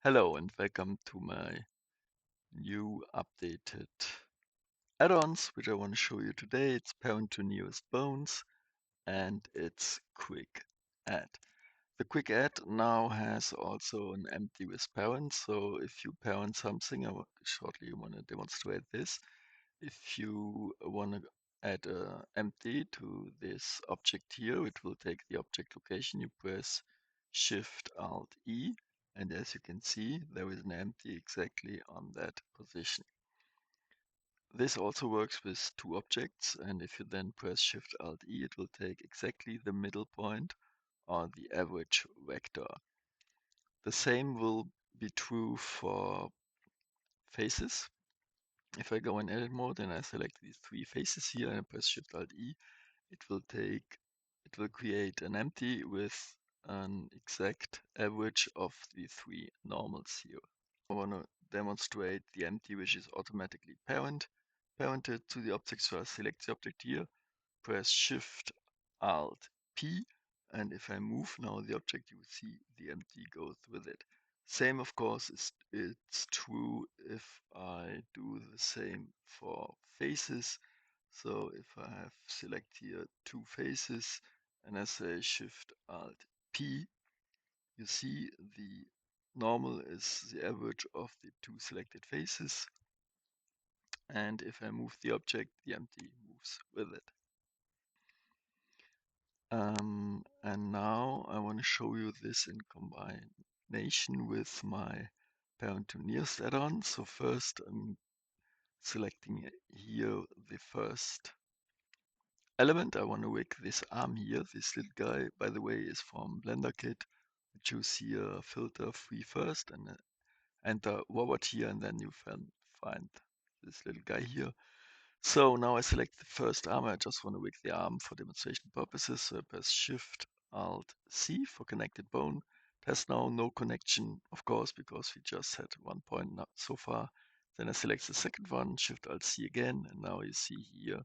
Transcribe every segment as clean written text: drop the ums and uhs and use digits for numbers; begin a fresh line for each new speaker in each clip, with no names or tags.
Hello and welcome to my new updated add-ons, which I want to show you today. It's parent to nearest bones and it's quick add. The quick add now has also an empty with parent. So if you parent something, shortly want to demonstrate this. If you want to add a empty to this object here, it will take the object location. You press Shift Alt E, and as you can see, there is an empty exactly on that position. This also works with two objects, and if you then press Shift Alt E, it will take exactly the middle point or the average vector. The same will be true for faces. If I go in edit mode and I select these three faces here and I press Shift Alt E, it will create an empty with an exact average of the three normals here. I want to demonstrate the empty which is automatically parented to the object. So I select the object here, press Shift Alt P, and if I move now the object, you will see the empty goes with it. Same, of course, it's true if I do the same for faces. So if I have select here two faces and I say Shift Alt P, you see the normal is the average of the two selected faces. And if I move the object, the empty moves with it. And now I want to show you this in combination with my parent to nearest add-on. So first I'm selecting here the first element. I want to make this arm here. This little guy, by the way, is from Blender Kit. Choose here filter free first and enter robot here, and then you find this little guy here. So now I select the first arm. I just want to wig the arm for demonstration purposes. So I press Shift Alt C for connected bone. It has now no connection, of course, because we just had one point so far. Then I select the second one, Shift Alt C again, and now you see here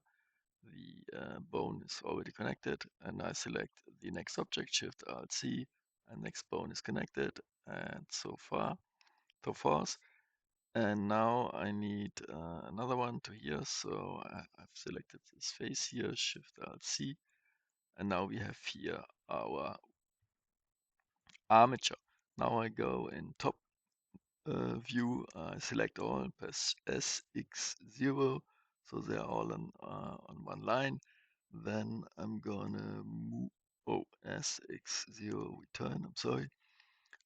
the bone is already connected. And I select the next object, Shift Alt C, and next bone is connected, and so forth. And now I need another one to here. So I've selected this face here, Shift Alt C. And now we have here our armature. Now I go in top view, select all, press SX0. So they're all on one line. Then I'm gonna move, SX0 return, I'm sorry.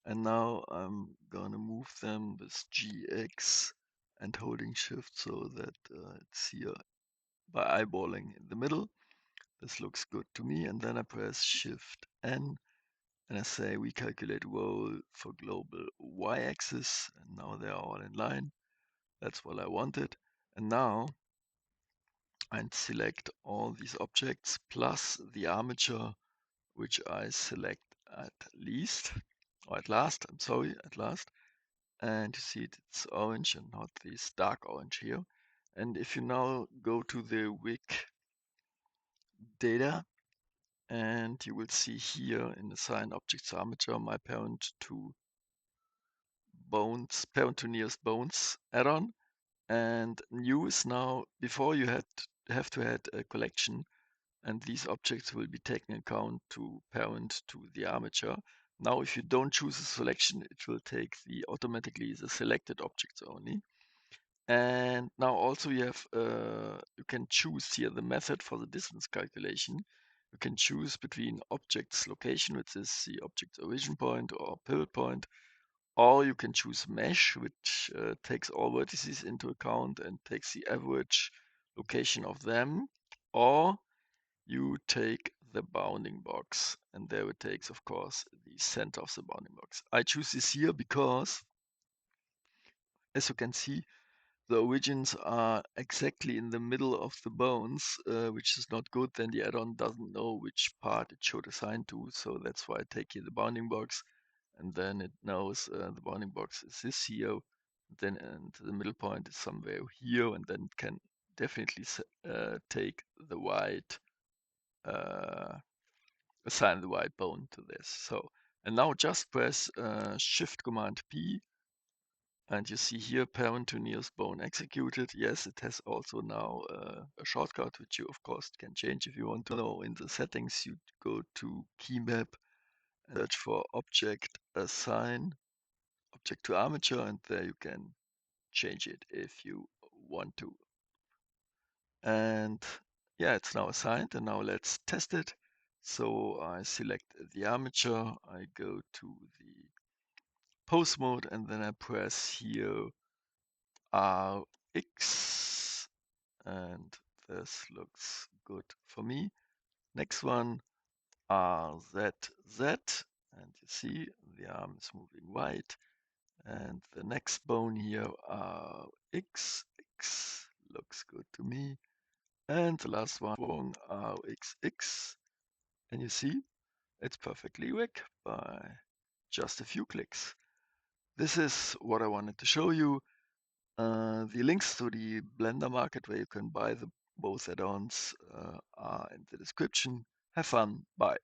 And now I'm gonna move them with GX and holding shift so that it's here by eyeballing in the middle. This looks good to me. And then I press Shift N and I say recalculate roll for global y-axis. And now they're all in line. That's what I wanted. And now I select all these objects plus the armature, which I select at least, or at last, I'm sorry, at last. And you see it's orange and not this dark orange here. And if you now go to the wig data, and you will see here in assign objects armature my parent to nearest bones add-on. And new is now, before you have to add a collection, and these objects will be taken account to parent to the armature. Now if you don't choose a selection, it will take automatically the selected objects only. And now also you can choose here the method for the distance calculation. You can choose between object's location, which is the object's origin point or pivot point, or you can choose mesh, which takes all vertices into account and takes the average location of them, or you take the bounding box, and there it takes, of course, the center of the bounding box. I choose this here because, as you can see, the origins are exactly in the middle of the bones, which is not good. Then the add-on doesn't know which part it should assign to. So that's why I take here the bounding box, and then it knows the bounding box is this here. And the middle point is somewhere here, and then it can definitely take the white, assign the white bone to this. So, and now just press Shift Command P And you see here parent to nearest bone executed. Yes, it has also now a shortcut, which you of course can change if you want to know. In the settings, you go to key map and search for object assign object to armature, and there you can change it if you want to. And yeah, it's now assigned, and now let's test it. So I select the armature, I go to the pose mode, and then I press here RX, and this looks good for me. Next one, RZZ, and you see the arm is moving right. And the next bone here, RXX, looks good to me. And the last one, RXX, and you see it's perfectly rigged by just a few clicks. This is what I wanted to show you. The links to the Blender market where you can buy both add-ons are in the description. Have fun. Bye.